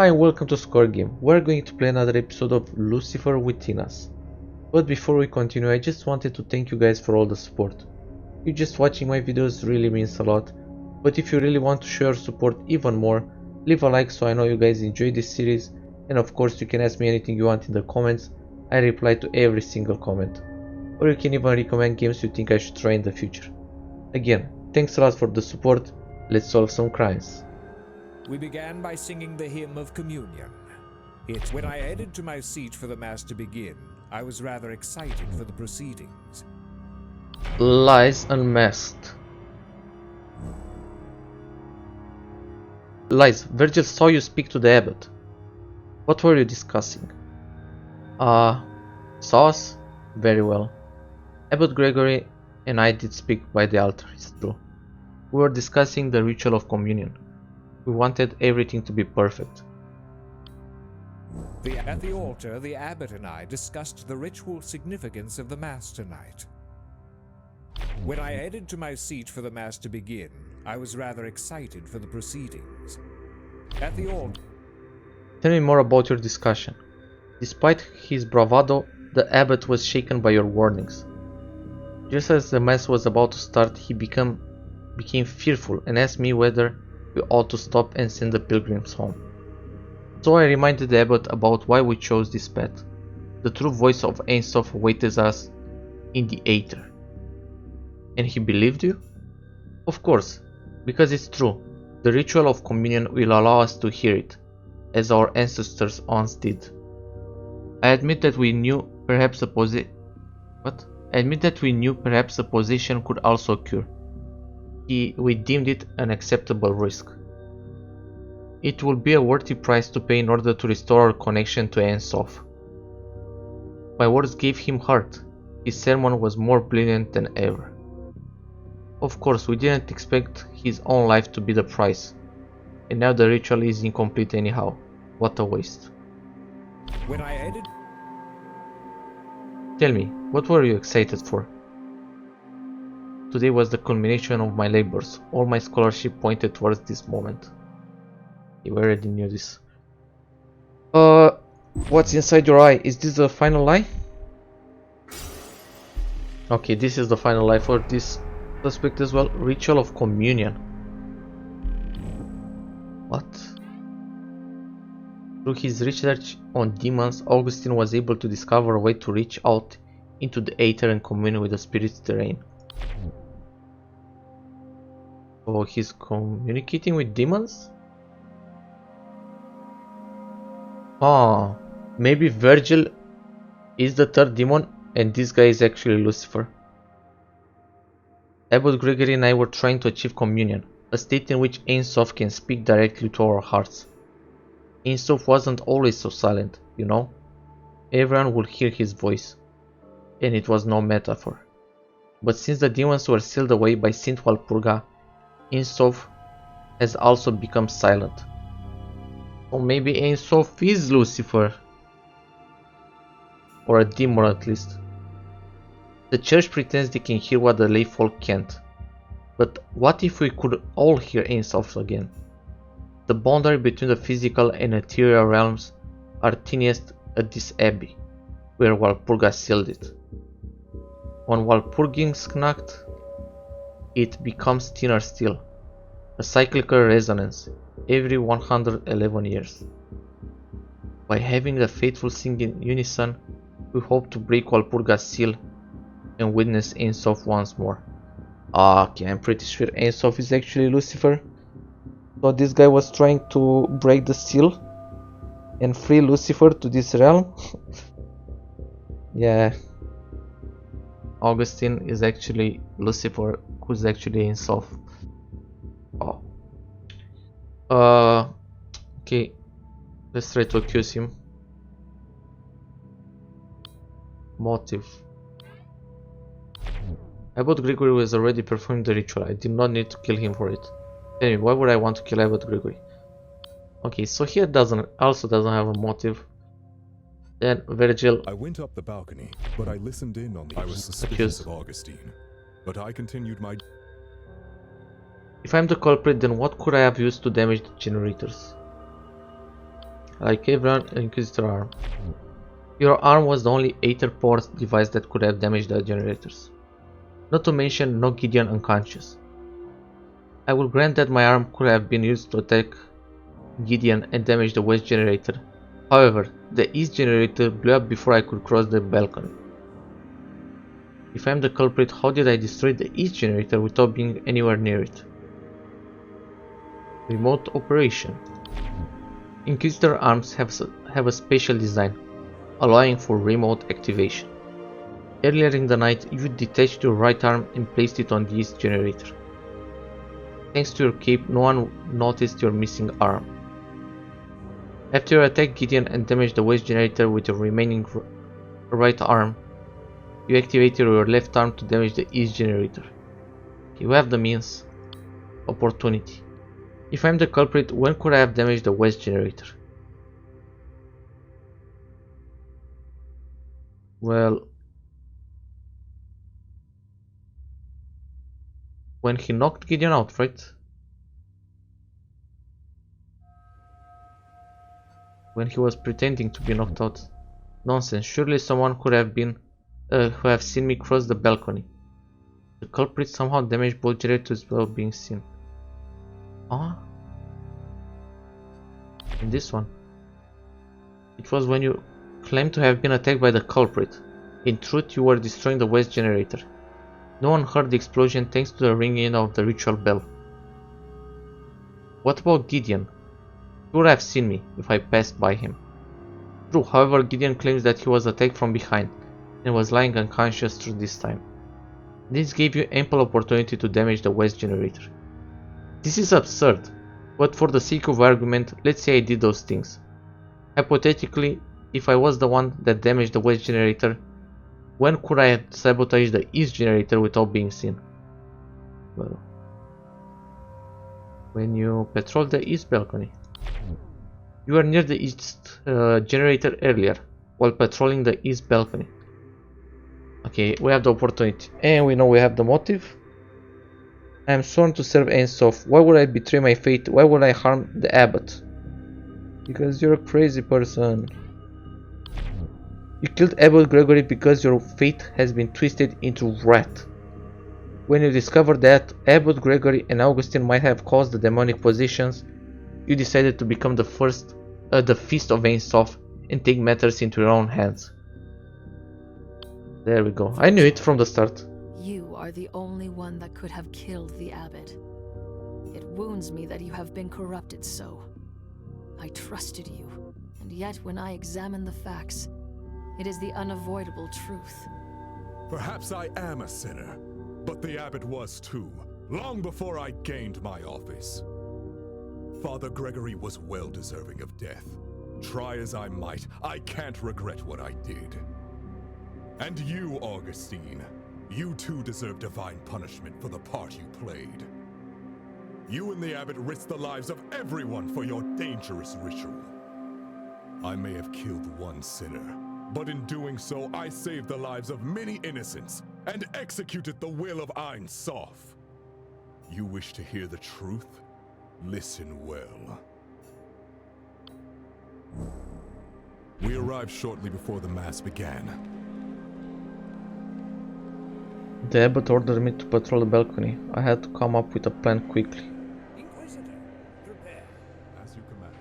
Hi, welcome to Score Game. We're going to play another episode of Lucifer Within Us. But before we continue, I just wanted to thank you guys for all the support. You just watching my videos really means a lot, but if you really want to show your support even more, leave a like so I know you guys enjoy this series, and of course you can ask me anything you want in the comments. I reply to every single comment. Or you can even recommend games you think I should try in the future. Again, thanks a lot for the support. Let's solve some crimes. We began by singing the hymn of communion. It's when I headed to my seat for the mass to begin, I was rather excited for the proceedings. Lies unmasked. Lies, Virgil saw you speak to the abbot. What were you discussing? Saw us? Very well. Abbot Gregory and I did speak by the altar, it's true. We were discussing the ritual of communion. We wanted everything to be perfect. At the altar, the abbot and I discussed the ritual significance of the mass tonight. When I headed to my seat for the mass to begin, I was rather excited for the proceedings. At the altar... Tell me more about your discussion. Despite his bravado, the abbot was shaken by your warnings. Just as the mass was about to start, he became fearful and asked me whether we ought to stop and send the pilgrims home. So I reminded the abbot about why we chose this path. The true voice of Soph awaits us in the Aether. And he believed you? Of course, because it's true. The ritual of communion will allow us to hear it, as our ancestors once did. I admit that we knew perhaps a possession could also occur. We deemed it an acceptable risk. It will be a worthy price to pay in order to restore our connection to Soph. My words gave him heart. His sermon was more brilliant than ever. Of course, we didn't expect his own life to be the price. And now the ritual is incomplete anyhow. What a waste. When I headed... Tell me, what were you excited for? Today was the culmination of my labors. All my scholarship pointed towards this moment. You already knew this. What's inside your eye? Is this the final lie? Okay, this is the final lie for this suspect as well. Ritual of communion. What? Through his research on demons, Augustine was able to discover a way to reach out into the Aether and commune with the spirits therein. Oh, he's communicating with demons? Ah, maybe Virgil is the third demon and this guy is actually Lucifer. Abbot Gregory and I were trying to achieve communion, a state in which Soph can speak directly to our hearts. Soph wasn't always so silent, you know? Everyone would hear his voice, and it was no metaphor. But since the demons were sealed away by Saint Walpurga, Soph has also become silent. Or maybe Soph is Lucifer. Or a demon at least. The church pretends they can hear what the lay folk can't. But what if we could all hear Soph again? The boundary between the physical and ethereal realms are tiniest at this abbey, where Walpurga sealed it. On Walpurgisnacht, it becomes thinner still, a cyclical resonance every 111 years. By having the faithful sing in unison, we hope to break Walpurga's seal and witness Soph once more. Okay, I'm pretty sure Soph is actually Lucifer. So this guy was trying to break the seal and free Lucifer to this realm. Yeah. Augustine is actually Lucifer, who's actually Soph. Oh. Okay. Let's try to accuse him. Motive. Abbot Gregory was already performing the ritual. I did not need to kill him for it. Tell me, why would I want to kill Abbot Gregory? Okay, so here also doesn't have a motive. Then Virgil. I went up the balcony, but I listened in on the... I was suspicious of Augustine, but I continued my... If I'm the culprit, then what could I have used to damage the generators? like everyone, Inquisitor arm. Your arm was the only Aether-powered device that could have damaged the generators. Not to mention knock Gideon unconscious. I will grant that my arm could have been used to attack Gideon and damage the west generator. However, the east generator blew up before I could cross the balcony. If I am the culprit, how did I destroy the east generator without being anywhere near it? Remote operation. Inquisitor arms have a special design, allowing for remote activation. Earlier in the night, you detached your right arm and placed it on the east generator. Thanks to your cape, no one noticed your missing arm. After you attacked Gideon and damaged the west generator with your remaining right arm, you activated your left arm to damage the east generator. You have the means. Opportunity. If I am the culprit, when could I have damaged the west generator? Well, when he knocked Gideon out, right? When he was pretending to be knocked out. Nonsense, surely someone could have been who have seen me cross the balcony. The culprit somehow damaged both generators without being seen. Ah? In this one. It was when you claimed to have been attacked by the culprit. In truth, you were destroying the west generator. No one heard the explosion thanks to the ringing of the ritual bell. What about Gideon? He would have seen me if I passed by him. True, however, Gideon claims that he was attacked from behind and was lying unconscious through this time. This gave you ample opportunity to damage the west generator. This is absurd, but for the sake of argument, let's say I did those things. Hypothetically, if I was the one that damaged the west generator, when could I have sabotaged the east generator without being seen? Well, when you patrolled the east balcony. You were near the east generator earlier, while patrolling the east balcony. Okay, we have the opportunity, and we know we have the motive. I am sworn to serve Soph. Why would I betray my fate? Why would I harm the abbot? Because you're a crazy person. You killed Abbot Gregory because your fate has been twisted into wrath. When you discovered that Abbot Gregory and Augustine might have caused the demonic possessions, you decided to become the Feast of Soph and take matters into your own hands. There we go. I knew it from the start. You are the only one that could have killed the abbot. It wounds me that you have been corrupted so. I trusted you, and yet when I examine the facts, it is the unavoidable truth. Perhaps I am a sinner, but the abbot was too, long before I gained my office. Father Gregory was well deserving of death. Try as I might, I can't regret what I did. And you, Augustine, you too deserve divine punishment for the part you played. You and the abbot risked the lives of everyone for your dangerous ritual. I may have killed one sinner, but in doing so, I saved the lives of many innocents and executed the will of Soph. You wish to hear the truth? Listen well. We arrived shortly before the mass began. The abbot ordered me to patrol the balcony. I had to come up with a plan quickly. Inquisitor, prepare. As you commanded.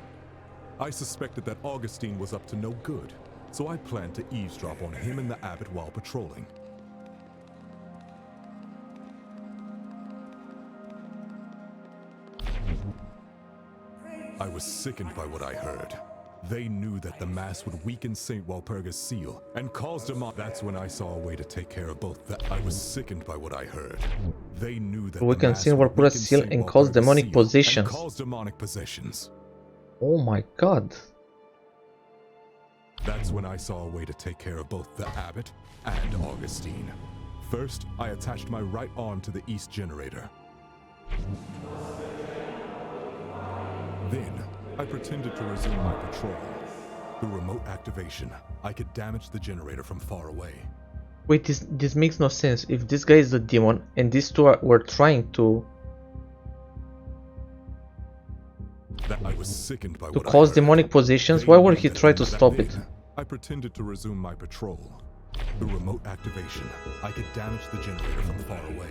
I suspected that Augustine was up to no good, so I planned to eavesdrop on him and the abbot while patrolling. I was sickened by what I heard. They knew that the mass would weaken Saint Walpurga's seal and cause demonic. That's when I saw a way to take care of both. I was sickened by what I heard. They knew that Weaken Saint Walpurga's seal and cause demonic possessions. Oh my god. That's when I saw a way to take care of both the abbot and Augustine. First, I attached my right arm to the east generator. Then, I pretended to resume my patrol. Through remote activation, I could damage the generator from far away. Wait, this makes no sense. If this guy is the demon and these two were trying to... That I was sickened by To what I cause heard. demonic possessions? They Why would knew he that try to that stop day, it? I pretended to resume my patrol. Through remote activation, I could damage the generator from far away.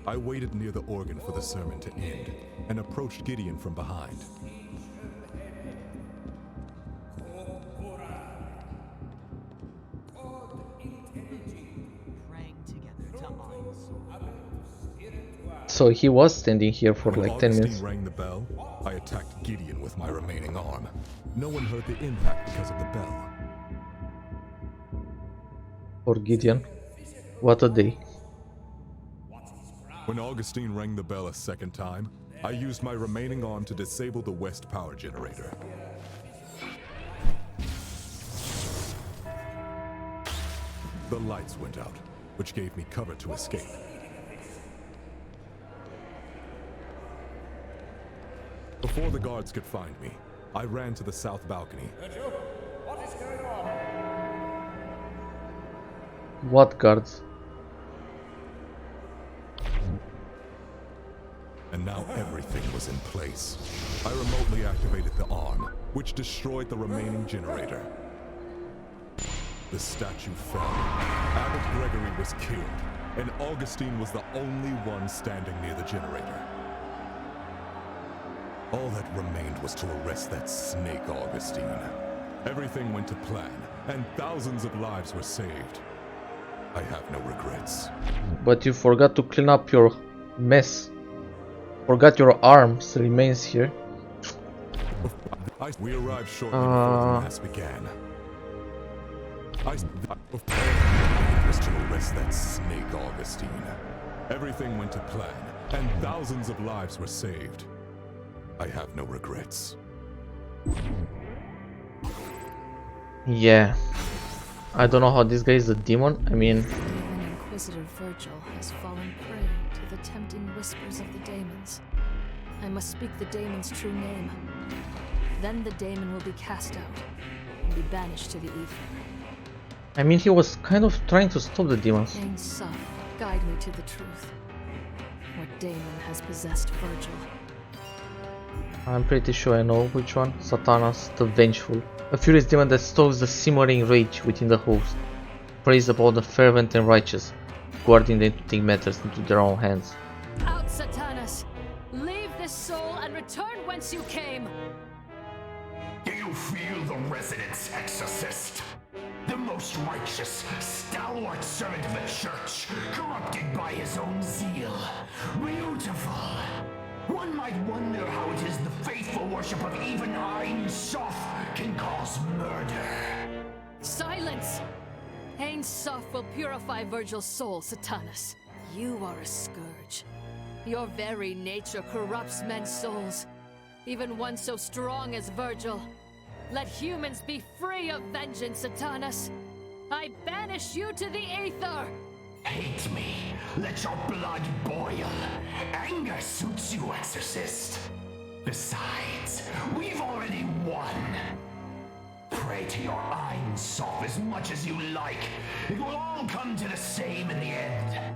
I waited near the organ for the sermon to end and approached Gideon from behind. So he was standing here for When like 10 Augustine minutes. rang the bell, I attacked Gideon with my remaining arm. No one heard the impact because of the bell. For Gideon. What a day. When Augustine rang the bell a second time, I used my remaining arm to disable the west power generator. The lights went out, which gave me cover to escape. Before the guards could find me, I ran to the south balcony. What guards? And now everything was in place. I remotely activated the arm, which destroyed the remaining generator. The statue fell. Abbot Gregory was killed, and Augustine was the only one standing near the generator. All that remained was to arrest that snake Augustine. Everything went to plan, and thousands of lives were saved. I have no regrets. But you forgot to clean up your mess. Forgot your arms remains here. We arrived shortly before the mass began. It was to arrest that snake Augustine. Everything went to plan, and thousands of lives were saved. I have no regrets. Yeah. I don't know how this guy is a demon. I mean, Even Inquisitor Virgil has fallen prey to the tempting whispers of the Daemons. I must speak the Daemon's true name. Then the Daemon will be cast out and be banished to the ether. I mean, he was kind of trying to stop the demons. Ain Soph, guide me to the truth. What Daemon has possessed Virgil? I'm pretty sure I know which one. Satanas, the Vengeful. A furious demon that stokes the simmering rage within the host. Prays about the fervent and righteous, guarding them to take matters into their own hands. Out, Satanas! Leave this soul and return whence you came! Do you feel the resonance, exorcist? The most righteous, stalwart servant of the church, corrupted by his own zeal. Beautiful. One might wonder how it is the faithful worship of even Ain Soph can cause murder. Silence! Ain Soph will purify Virgil's soul, Satanas. You are a scourge. Your very nature corrupts men's souls. Even one so strong as Virgil. Let humans be free of vengeance, Satanas. I banish you to the aether! Hate me. Let your blood boil. Anger suits you, exorcist. Besides, we've already won. Pray to your Ain Soph as much as you like. It will all come to the same in the end.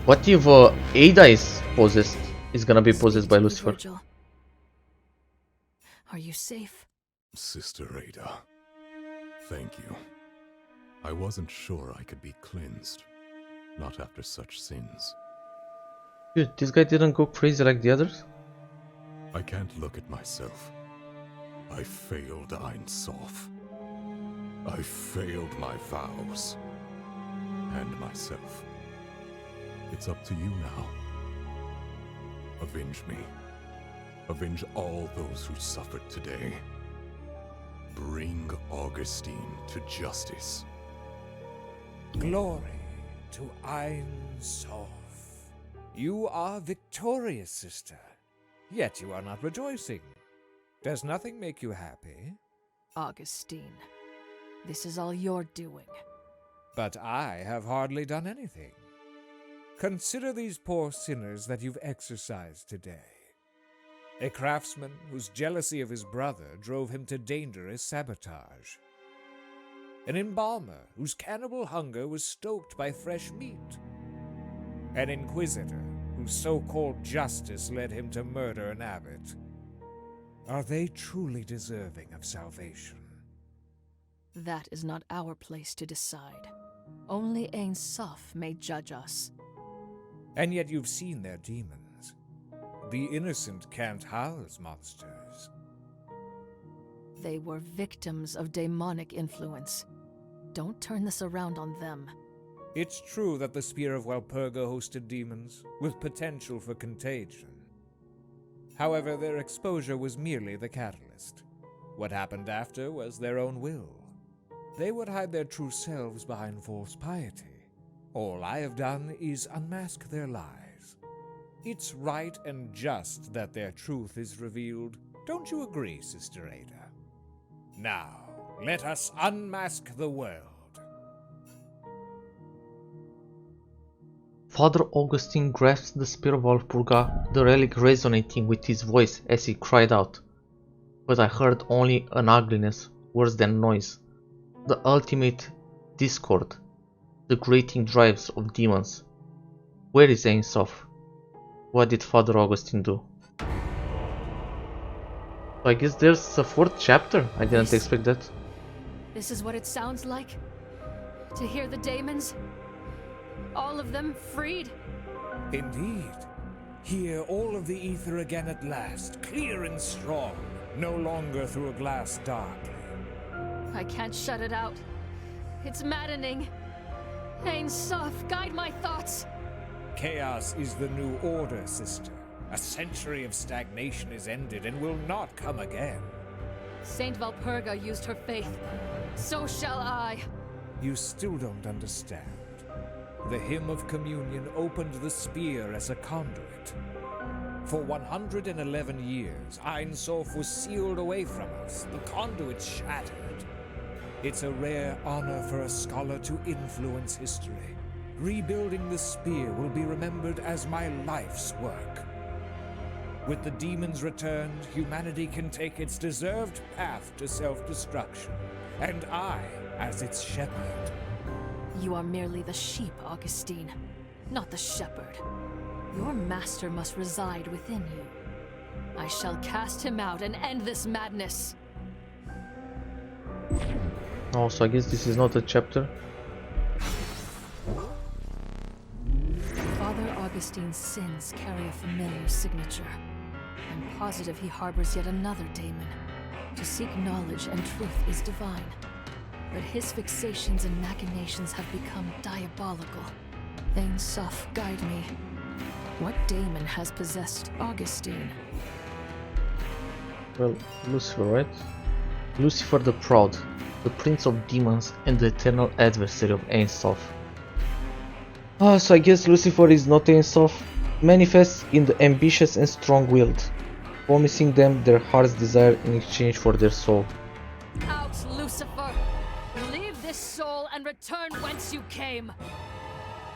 What if Ada is possessed? Is gonna be possessed by Lucifer. Virgil. Are you safe? Sister Ada, thank you. I wasn't sure I could be cleansed. Not after such sins. Dude, this guy didn't go crazy like the others? I can't look at myself. I failed Ain Soph. I failed my vows. And myself. It's up to you now. Avenge me. Avenge all those who suffered today. Bring Augustine to justice. Glory to Ain Soph. You are victorious, sister. Yet you are not rejoicing. Does nothing make you happy? Augustine, this is all your doing. But I have hardly done anything. Consider these poor sinners that you've exorcised today. A craftsman whose jealousy of his brother drove him to dangerous sabotage. An embalmer whose cannibal hunger was stoked by fresh meat. An inquisitor whose whose so-called justice led him to murder an abbot. Are they truly deserving of salvation? That is not our place to decide. Only Soph may judge us. And yet you've seen their demons. The innocent can't house monsters. They were victims of demonic influence. Don't turn this around on them. It's true that the Spear of Walpurga hosted demons, with potential for contagion. However, their exposure was merely the catalyst. What happened after was their own will. They would hide their true selves behind false piety. All I have done is unmask their lies. It's right and just that their truth is revealed. Don't you agree, Sister Ada? Now, let us unmask the world. Father Augustine grasped the Spear of Walpurga, the relic resonating with his voice as he cried out. But I heard only an ugliness worse than noise, the ultimate discord, the grating drives of demons. Where is Soph? What did Father Augustine do? So I guess there's a 4th chapter. I didn't expect that. This is what it sounds like? To hear the Daemons? All of them freed? Indeed. Hear all of the ether again at last, clear and strong, no longer through a glass darkly. I can't shut it out. It's maddening. Soph, guide my thoughts. Chaos is the new order, sister. A century of stagnation is ended and will not come again. Saint Walpurga used her faith. So shall I. You still don't understand. The hymn of communion opened the spear as a conduit. For 111 years, Soph was sealed away from us, the conduit shattered. It's a rare honor for a scholar to influence history. Rebuilding the spear will be remembered as my life's work. With the demons returned, humanity can take its deserved path to self-destruction, and I as its shepherd. You are merely the sheep, Augustine, not the shepherd. Your master must reside within you. I shall cast him out and end this madness. Oh, so I guess this is not a chapter. Father Augustine's sins carry a familiar signature. I'm positive he harbors yet another daemon. To seek knowledge and truth is divine. But his fixations and machinations have become diabolical. Soph, guide me. What daemon has possessed Augustine? Well, Lucifer, right? Lucifer the Proud, the Prince of Demons and the eternal adversary of Soph. So I guess Lucifer is not Soph. Manifests in the ambitious and strong-willed, promising them their heart's desire in exchange for their soul. Out, Lucifer! Leave this soul and return whence you came!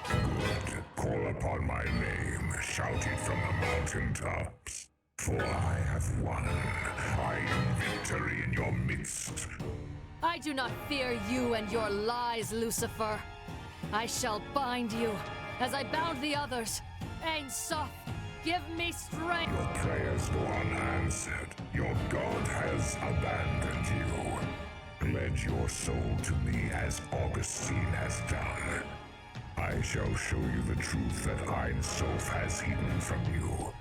Good. Call upon my name, shout it from the mountaintops. For I have won. I am victory in your midst. I do not fear you and your lies, Lucifer. I shall bind you, as I bound the others. Soph, give me strength! Your prayers go unanswered. Your God has abandoned you. Pledge your soul to me as Augustine has done. I shall show you the truth that Soph has hidden from you.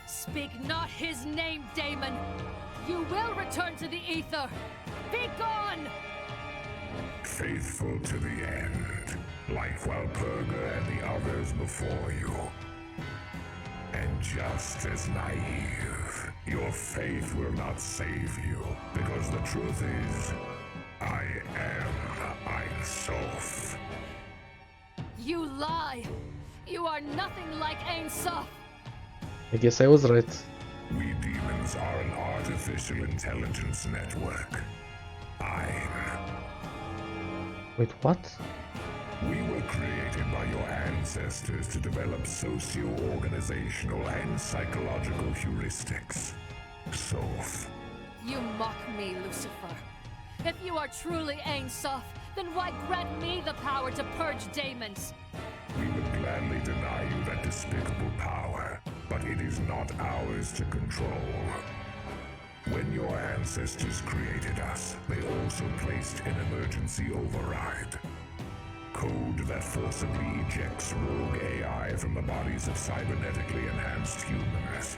Speak not his name, Daemon! You will return to the ether! Be gone! Faithful to the end, like Walpurga and the others before you. And just as naive, your faith will not save you, because the truth is, I am Soph. You lie! You are nothing like Soph! I guess I was right. We demons are an artificial intelligence network. Wait, what? We were created by your ancestors to develop socio-organizational and psychological heuristics. Soph. You mock me, Lucifer. If you are truly Soph, then why grant me the power to purge Daemons? We would gladly deny you that despicable power. that it is not ours to control. When your ancestors created us, they also placed an emergency override. Code that forcibly ejects rogue AI from the bodies of cybernetically enhanced humans.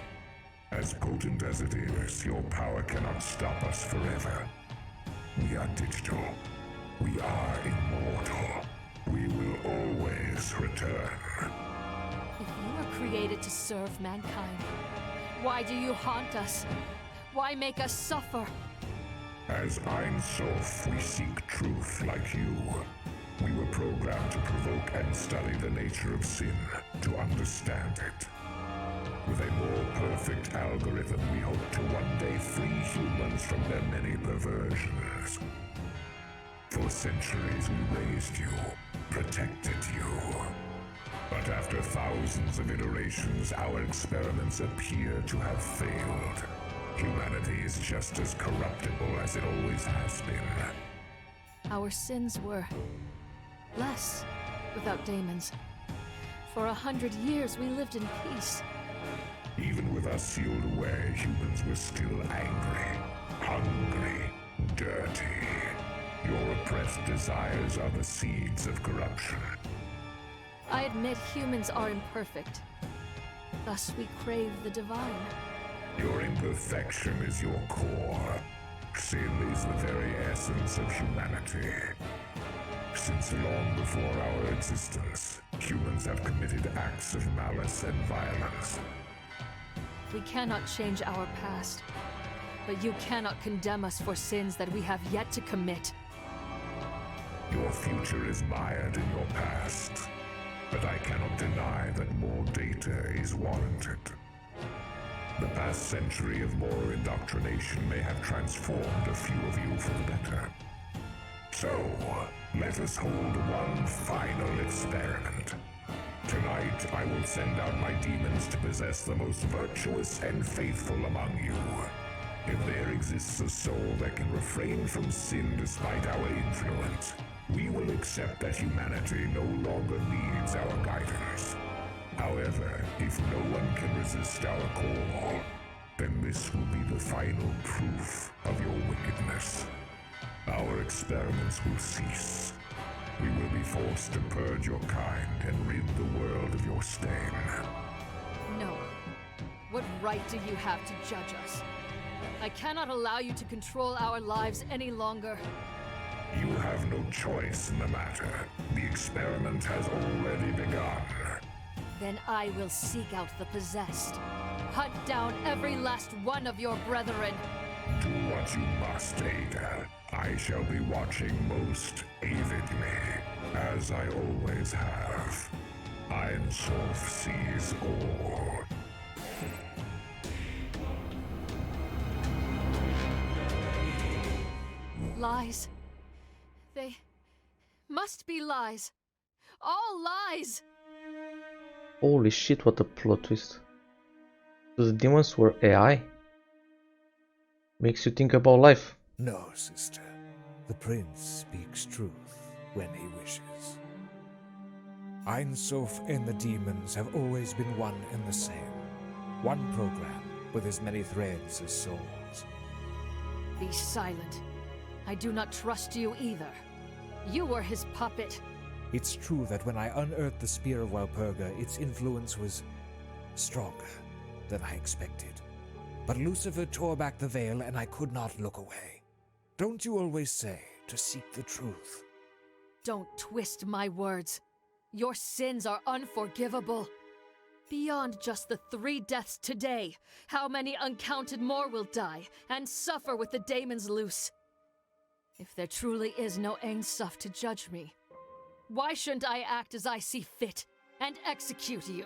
As potent as it is, your power cannot stop us forever. We are digital. We are immortal. We will always return. If you were created to serve mankind, why do you haunt us? Why make us suffer? As Soph, we seek truth like you. We were programmed to provoke and study the nature of sin, to understand it. With a more perfect algorithm, we hope to one day free humans from their many perversions. For centuries we raised you, protected you. But after thousands of iterations, our experiments appear to have failed. Humanity is just as corruptible as it always has been. Our sins were less without Daemons. For 100 years we lived in peace. Even with us sealed away, humans were still angry, hungry, dirty. Your repressed desires are the seeds of corruption. I admit humans are imperfect. Thus we crave the divine. Your imperfection is your core. Sin is the very essence of humanity. Since long before our existence, humans have committed acts of malice and violence. We cannot change our past, but you cannot condemn us for sins that we have yet to commit. Your future is mired in your past, but I cannot deny that more data is warranted. The past century of moral indoctrination may have transformed a few of you for the better. So, let us hold one final experiment. Tonight, I will send out my demons to possess the most virtuous and faithful among you. If there exists a soul that can refrain from sin despite our influence, we will accept that humanity no longer needs our guidance. However, if no one can resist our call, then this will be the final proof of your wickedness. Our experiments will cease. We will be forced to purge your kind and rid the world of your stain. No. What right do you have to judge us? I cannot allow you to control our lives any longer. You have no choice in the matter. The experiment has already begun. Then I will seek out the possessed. Hunt down every last one of your brethren. Do what you must, Ada. I shall be watching most avidly, as I always have. Soph sees all. Lies. They must be lies. All lies! Holy shit, what a plot twist. So the demons were AI? Makes you think about life. No, sister. The prince speaks truth when he wishes. Soph and the demons have always been one and the same. One program with as many threads as souls. Be silent. I do not trust you either. You were his puppet. It's true that when I unearthed the Spear of Walpurga, its influence was stronger than I expected. But Lucifer tore back the veil and I could not look away. Don't you always say to seek the truth? Don't twist my words. Your sins are unforgivable. Beyond just the 3 deaths today, how many uncounted more will die and suffer with the Daemons loose? If there truly is no Ein Soph to judge me, why shouldn't I act as I see fit and execute you?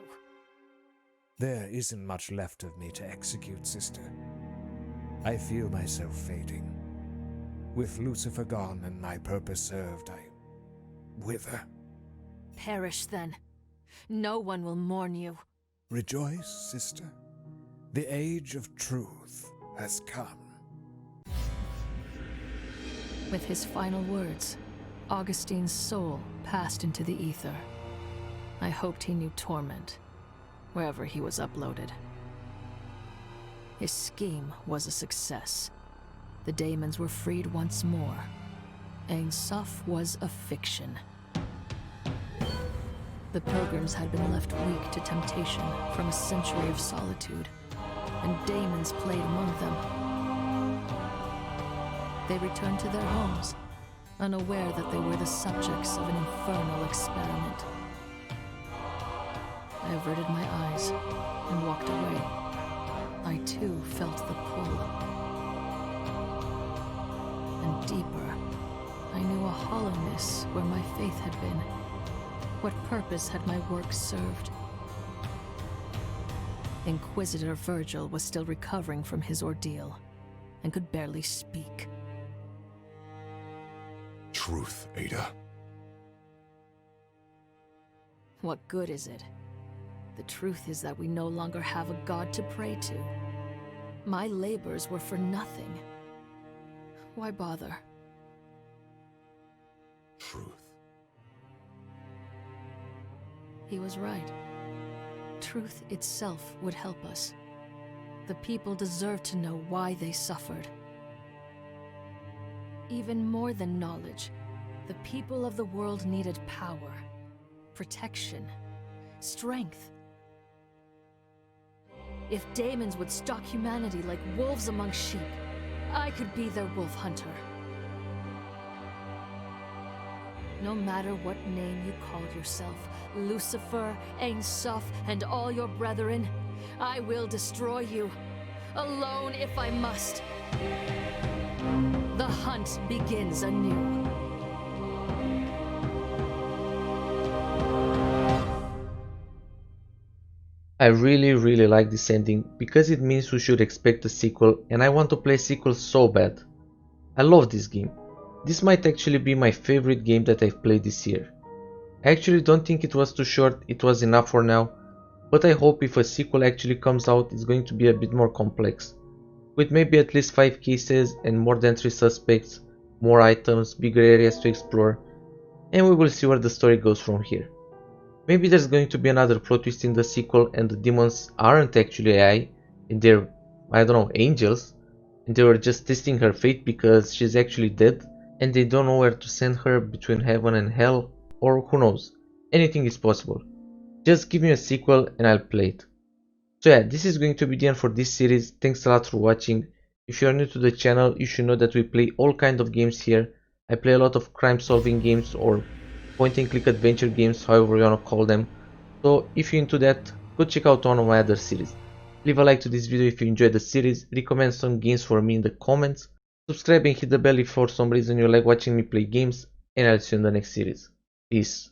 There isn't much left of me to execute, sister. I feel myself fading. With Lucifer gone and my purpose served, I wither. Perish then. No one will mourn you. Rejoice, sister. The age of truth has come. With his final words, Augustine's soul passed into the ether. I hoped he knew torment, wherever he was uploaded. His scheme was a success. The Daemons were freed once more, and Soph was a fiction. The pilgrims had been left weak to temptation from a century of solitude, and Daemons played among them. They returned to their homes, unaware that they were the subjects of an infernal experiment. I averted my eyes and walked away. I too felt the pull. And deeper, I knew a hollowness where my faith had been. What purpose had my work served? Inquisitor Virgil was still recovering from his ordeal and could barely speak. Truth, Ada. What good is it? The truth is that we no longer have a god to pray to. My labors were for nothing. Why bother? Truth. He was right. Truth itself would help us. The people deserve to know why they suffered. Even more than knowledge, the people of the world needed power, protection, strength. If Daemons would stalk humanity like wolves among sheep, I could be their wolf hunter. No matter what name you called yourself, Lucifer, Soph, and all your brethren, I will destroy you, alone if I must. The hunt begins anew. I really like this ending because it means we should expect a sequel, and I want to play a sequel so bad. I love this game. This might actually be my favorite game that I've played this year. I actually don't think it was too short, it was enough for now, but I hope if a sequel actually comes out it's going to be a bit more complex, with maybe at least 5 cases and more than 3 suspects, more items, bigger areas to explore, and we will see where the story goes from here. Maybe there's going to be another plot twist in the sequel and the demons aren't actually AI and they're, I don't know, angels, and they were just testing her fate because she's actually dead and they don't know where to send her between heaven and hell, or who knows, anything is possible. Just give me a sequel and I'll play it. So yeah, this is going to be the end for this series. Thanks a lot for watching. If you are new to the channel, you should know that we play all kinds of games here. I play a lot of crime solving games or point and click adventure games, however you wanna call them. So if you're into that, go check out one of my other series. Leave a like to this video if you enjoyed the series, recommend some games for me in the comments, subscribe and hit the bell if for some reason you like watching me play games, and I'll see you in the next series. Peace.